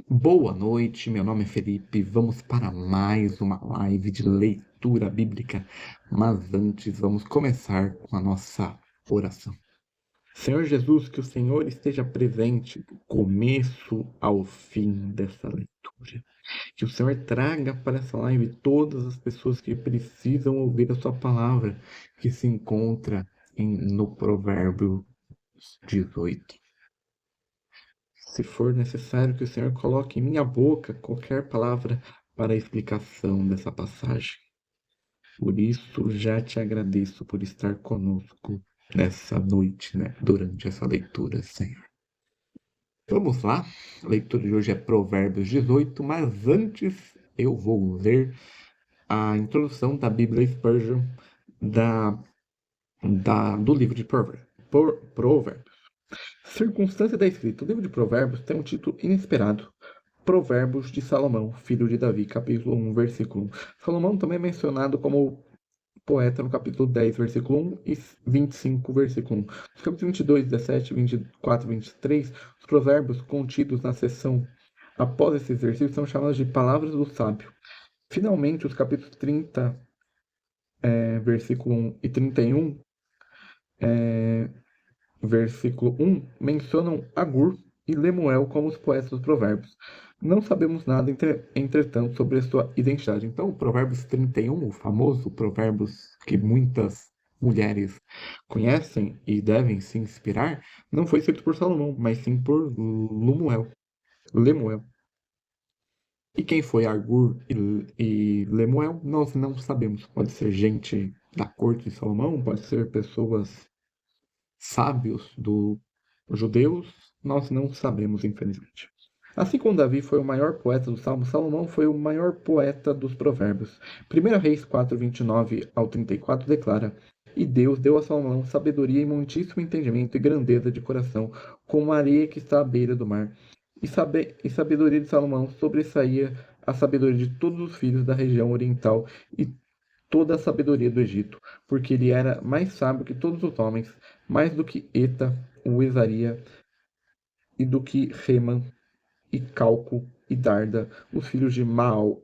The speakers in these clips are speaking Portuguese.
Boa noite, meu nome é Felipe. Vamos para mais uma live de leitura bíblica, mas antes vamos começar com a nossa oração. Senhor Jesus, que o Senhor esteja presente do começo ao fim dessa leitura. Que o Senhor traga para essa live todas as pessoas que precisam ouvir a sua palavra, que se encontra no Provérbio 18. Se for necessário que o Senhor coloque em minha boca qualquer palavra para a explicação dessa passagem. Por isso, já te agradeço por estar conosco nessa noite, durante essa leitura, Senhor. Vamos lá, a leitura de hoje é Provérbios 18, mas antes eu vou ler a introdução da Bíblia Spurgeon do livro de Provérbios. Circunstância da escrita. O livro de Provérbios tem um título inesperado. Provérbios de Salomão, filho de Davi, capítulo 1, versículo 1. Salomão também é mencionado como poeta no capítulo 10, versículo 1 e 25, versículo 1. Nos capítulos 22, 17, 24 e 23, os provérbios contidos na seção após esses versículos são chamados de palavras do sábio. Finalmente, os capítulos 30, versículo 1 e 31, versículo 1, mencionam Agur e Lemuel como os poetas dos provérbios. Não sabemos nada, entretanto, sobre a sua identidade. Então, o Provérbios 31, o famoso Provérbios que muitas mulheres conhecem e devem se inspirar, não foi escrito por Salomão, mas sim por Lemuel. E quem foi Agur e Lemuel, nós não sabemos. Pode ser gente da corte de Salomão, pode ser pessoas sábios dos judeus, nós não sabemos, infelizmente. Assim como Davi foi o maior poeta dos Salmos, Salomão foi o maior poeta dos Provérbios. 1 Reis 4, 29 ao 34 declara: E Deus deu a Salomão sabedoria e muitíssimo entendimento e grandeza de coração, como a areia que está à beira do mar. E sabedoria de Salomão sobressaía a sabedoria de todos os filhos da região oriental e toda a sabedoria do Egito, porque ele era mais sábio que todos os homens, mais do que Eta, o Esaria, e do que Reman, e Calco, e Darda, os filhos de Maú.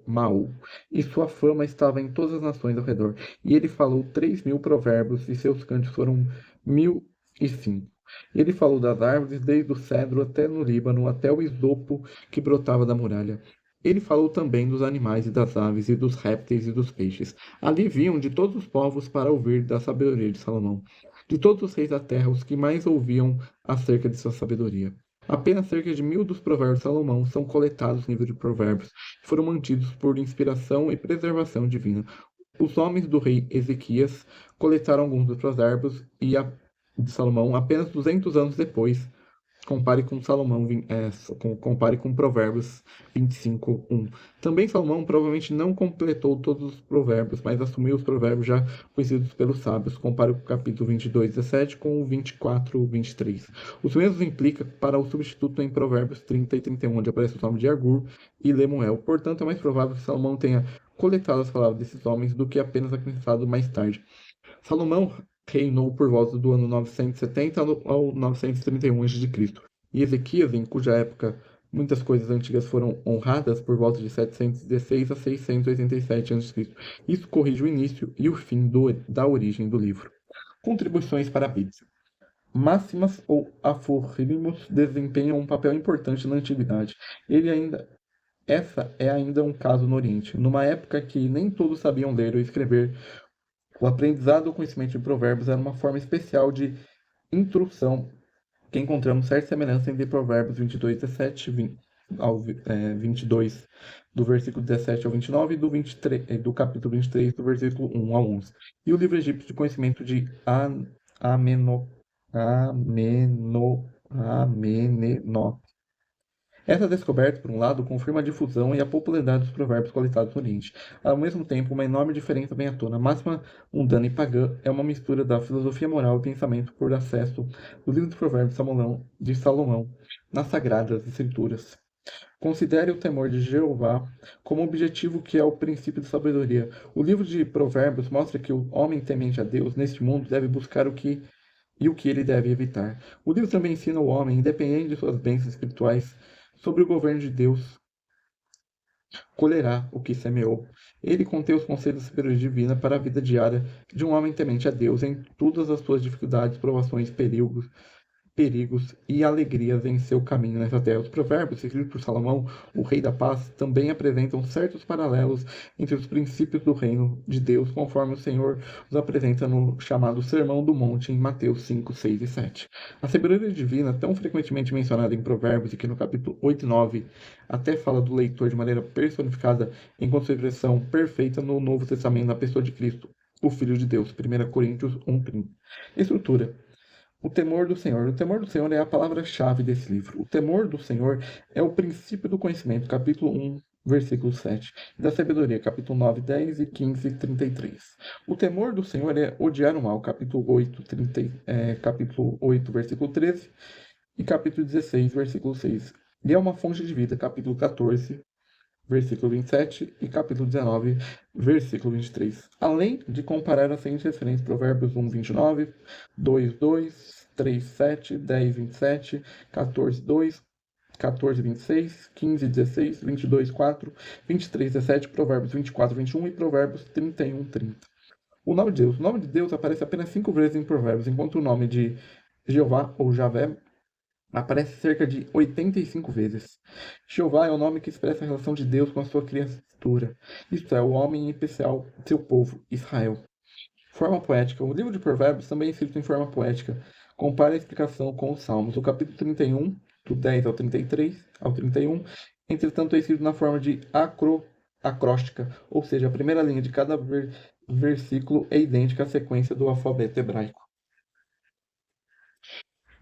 E sua fama estava em todas as nações ao redor. E ele falou 3.000 provérbios, e seus cânticos foram 1.005. Ele falou das árvores, desde o cedro até no Líbano, até o isopo que brotava da muralha. Ele falou também dos animais e das aves, e dos répteis e dos peixes. Ali vinham de todos os povos para ouvir da sabedoria de Salomão. De todos os reis da terra, os que mais ouviam acerca de sua sabedoria. Apenas cerca de 1.000 dos provérbios de Salomão são coletados no livro de Provérbios e foram mantidos por inspiração e preservação divina. Os homens do rei Ezequias coletaram alguns dos provérbios de Salomão apenas 200 anos depois. Compare com compare com Provérbios 25:1. Também Salomão provavelmente não completou todos os provérbios, mas assumiu os provérbios já conhecidos pelos sábios. Compare o capítulo 22:17 com o 24:23. Os mesmos implica para o substituto em Provérbios 30 e 31, onde aparece o nome de Agur e Lemuel. Portanto, é mais provável que Salomão tenha coletado as palavras desses homens do que apenas acrescentado mais tarde. Salomão reinou por volta do ano 970 ao 931 a.C. E Ezequias, em cuja época muitas coisas antigas foram honradas, por volta de 716 a 687 a.C. Isso corrige o início e o fim da origem do livro. Contribuições para a Bíblia. Máximas ou aforismos desempenham um papel importante na antiguidade. Essa é ainda um caso no Oriente, numa época que nem todos sabiam ler ou escrever. O aprendizado do conhecimento de provérbios era uma forma especial de instrução que encontramos certa semelhança entre Provérbios 22, 17 ao 22, do versículo 17 ao 29, e do capítulo 23, do versículo 1 ao 11. E o livro egípcio de conhecimento de Amenó. Essa descoberta, por um lado, confirma a difusão e a popularidade dos provérbios coletados no Oriente. Ao mesmo tempo, uma enorme diferença vem à tona. A máxima mundana e pagã é uma mistura da filosofia moral e pensamento por acesso do livro dos provérbios de Salomão nas sagradas escrituras. Considere o temor de Jeová como objetivo, que é o princípio da sabedoria. O livro de provérbios mostra que o homem temente a Deus neste mundo deve buscar o que ele deve evitar. O livro também ensina o homem, independente de suas bênçãos espirituais, Sobre o governo de Deus, colherá o que semeou. Ele contém os conselhos da sabedoria divina para a vida diária de um homem temente a Deus em todas as suas dificuldades, provações, perigos e alegrias em seu caminho nessa terra. Os provérbios, escritos por Salomão, o rei da paz, também apresentam certos paralelos entre os princípios do reino de Deus, conforme o Senhor os apresenta no chamado Sermão do Monte, em Mateus 5, 6 e 7. A sabedoria divina, tão frequentemente mencionada em Provérbios, e que no capítulo 8 e 9 até fala do leitor de maneira personificada, enquanto sua expressão perfeita no Novo Testamento, na pessoa de Cristo, o Filho de Deus, 1 Coríntios 1:30. Estrutura. O temor do Senhor. O temor do Senhor é a palavra-chave desse livro. O temor do Senhor é o princípio do conhecimento, capítulo 1, versículo 7. E da sabedoria, capítulo 9, 10 e 15, 33. O temor do Senhor é odiar o mal, capítulo 8, capítulo 8, versículo 13 e capítulo 16, versículo 6. E é uma fonte de vida, capítulo 14, versículo 27 e capítulo 19, versículo 23. Além de comparar as seguintes referências: Provérbios 1, 29, 2, 2, 3, 7, 10, 27, 14, 2, 14, 26, 15, 16, 22, 4, 23, 17, Provérbios 24, 21 e Provérbios 31, 30. O nome de Deus. O nome de Deus aparece apenas 5 vezes em Provérbios, enquanto o nome de Jeová ou Javé aparece cerca de 85 vezes. Jeová é o nome que expressa a relação de Deus com a sua criatura, isto é, o homem, em especial seu povo, Israel. Forma poética. O livro de Provérbios também é escrito em forma poética. Compare a explicação com os Salmos. O capítulo 31, do 10 ao 33, ao 31, entretanto, é escrito na forma de acróstica, ou seja, a primeira linha de cada versículo é idêntica à sequência do alfabeto hebraico.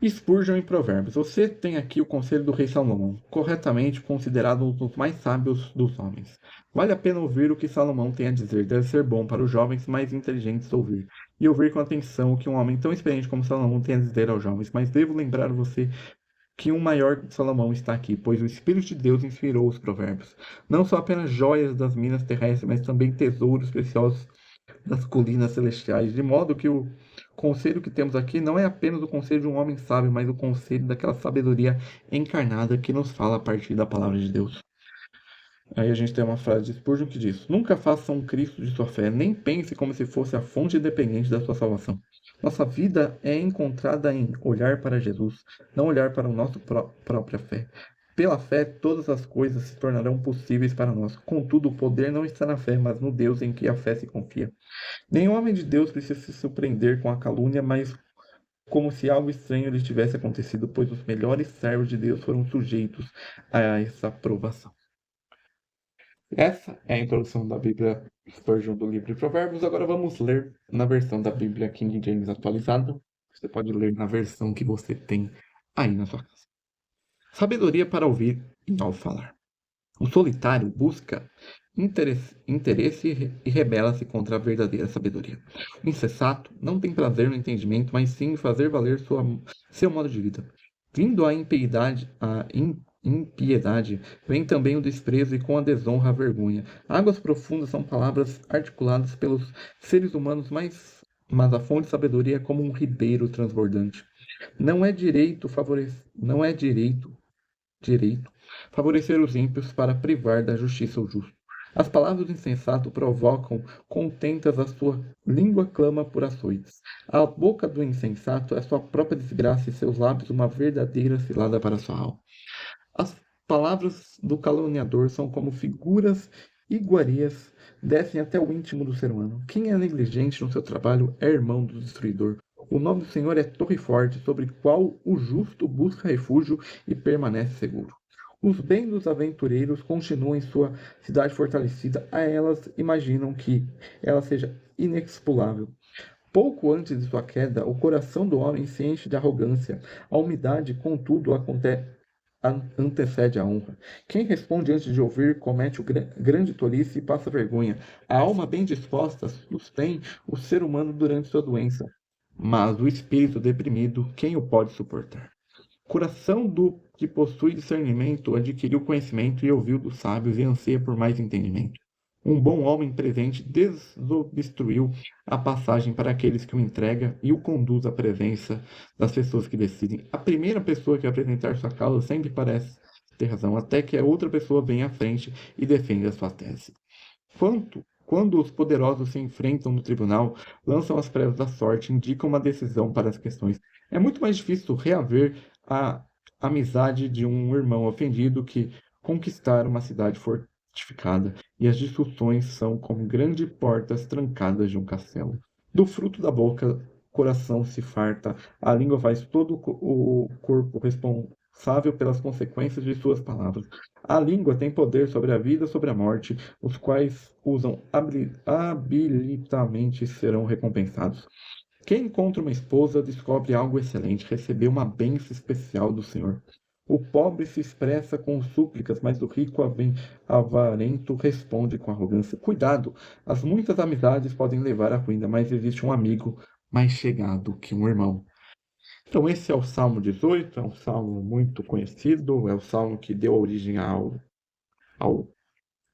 Spurgeon em Provérbios. Você tem aqui o conselho do rei Salomão, corretamente considerado um dos mais sábios dos homens. Vale a pena ouvir o que Salomão tem a dizer. Deve ser bom para os jovens mais inteligentes ouvir. E ouvir com atenção o que um homem tão experiente como Salomão tem a dizer aos jovens. Mas devo lembrar você que um maior que Salomão está aqui, pois o Espírito de Deus inspirou os provérbios. Não são apenas joias das minas terrestres, mas também tesouros preciosos das colinas celestiais, de modo que o conselho que temos aqui não é apenas o conselho de um homem sábio, mas o conselho daquela sabedoria encarnada que nos fala a partir da palavra de Deus. Aí a gente tem uma frase de Spurgeon que diz: nunca faça um Cristo de sua fé, nem pense como se fosse a fonte independente da sua salvação. Nossa vida é encontrada em olhar para Jesus, não olhar para a nossa própria fé. Pela fé, todas as coisas se tornarão possíveis para nós. Contudo, o poder não está na fé, mas no Deus em que a fé se confia. Nenhum homem de Deus precisa se surpreender com a calúnia, mas como se algo estranho lhe tivesse acontecido, pois os melhores servos de Deus foram sujeitos a essa provação. Essa é a introdução da Bíblia Spurgeon do livro de Provérbios. Agora vamos ler na versão da Bíblia King James atualizada. Você pode ler na versão que você tem aí na sua casa. Sabedoria para ouvir e ao falar. O solitário busca interesse e rebela-se contra a verdadeira sabedoria. O insensato não tem prazer no entendimento, mas sim em fazer valer seu modo de vida. Vindo a impiedade, vem também o desprezo e com a desonra a vergonha. Águas profundas são palavras articuladas pelos seres humanos, mas a fonte de sabedoria é como um ribeiro transbordante. Não é direito favorecer os ímpios para privar da justiça o justo. As palavras do insensato provocam contentas, a sua língua clama por açoites. A boca do insensato é sua própria desgraça e seus lábios uma verdadeira cilada para sua alma. As palavras do caluniador são como figuras iguarias, descem até o íntimo do ser humano. Quem é negligente no seu trabalho é irmão do destruidor. O nome do Senhor é torre forte, sobre qual o justo busca refúgio e permanece seguro. Os bens dos aventureiros continuam em sua cidade fortalecida, a elas imaginam que ela seja inexpulável. Pouco antes de sua queda, o coração do homem se enche de arrogância. A umidade, contudo, antecede a honra. Quem responde antes de ouvir comete grande tolice e passa vergonha. A alma bem disposta sustém o ser humano durante sua doença, mas o espírito deprimido, quem o pode suportar? O coração do que possui discernimento adquiriu conhecimento e ouviu dos sábios e anseia por mais entendimento. Um bom homem presente desobstruiu a passagem para aqueles que o entregam e o conduz à presença das pessoas que decidem. A primeira pessoa que apresentar sua causa sempre parece ter razão, até que a outra pessoa venha à frente e defenda a sua tese. Quando os poderosos se enfrentam no tribunal, lançam as prévias da sorte, indicam uma decisão para as questões. É muito mais difícil reaver a amizade de um irmão ofendido que conquistar uma cidade fortificada, e as discussões são como grandes portas trancadas de um castelo. Do fruto da boca, o coração se farta, a língua faz todo o corpo responsável pelas consequências de suas palavras. A língua tem poder sobre a vida e sobre a morte, os quais usam habilitamente serão recompensados. Quem encontra uma esposa descobre algo excelente, recebeu uma bênção especial do Senhor. O pobre se expressa com súplicas, mas o rico avarento responde com arrogância. Cuidado, as muitas amizades podem levar à ruína, mas existe um amigo mais chegado que um irmão. Então, esse é o Salmo 18, é um salmo muito conhecido, é o salmo que deu origem à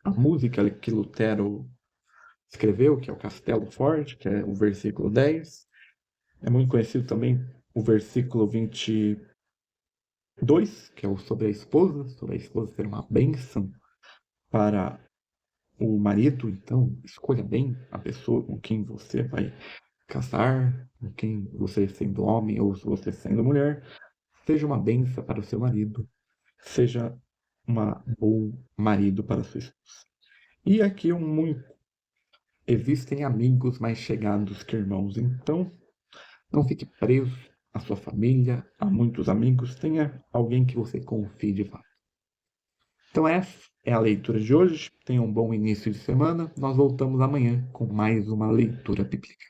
música que Lutero escreveu, que é o Castelo Forte, que é o versículo 10. É muito conhecido também o versículo 22, que é o sobre a esposa ser uma bênção para o marido. Então, escolha bem a pessoa com quem você vai casar, com quem você sendo homem ou você sendo mulher. Seja uma bênção para o seu marido, seja um bom marido para a sua esposa. E aqui existem amigos mais chegados que irmãos, então não fique preso à sua família, a muitos amigos, tenha alguém que você confie de fato. Então essa é a leitura de hoje, tenha um bom início de semana, nós voltamos amanhã com mais uma leitura bíblica.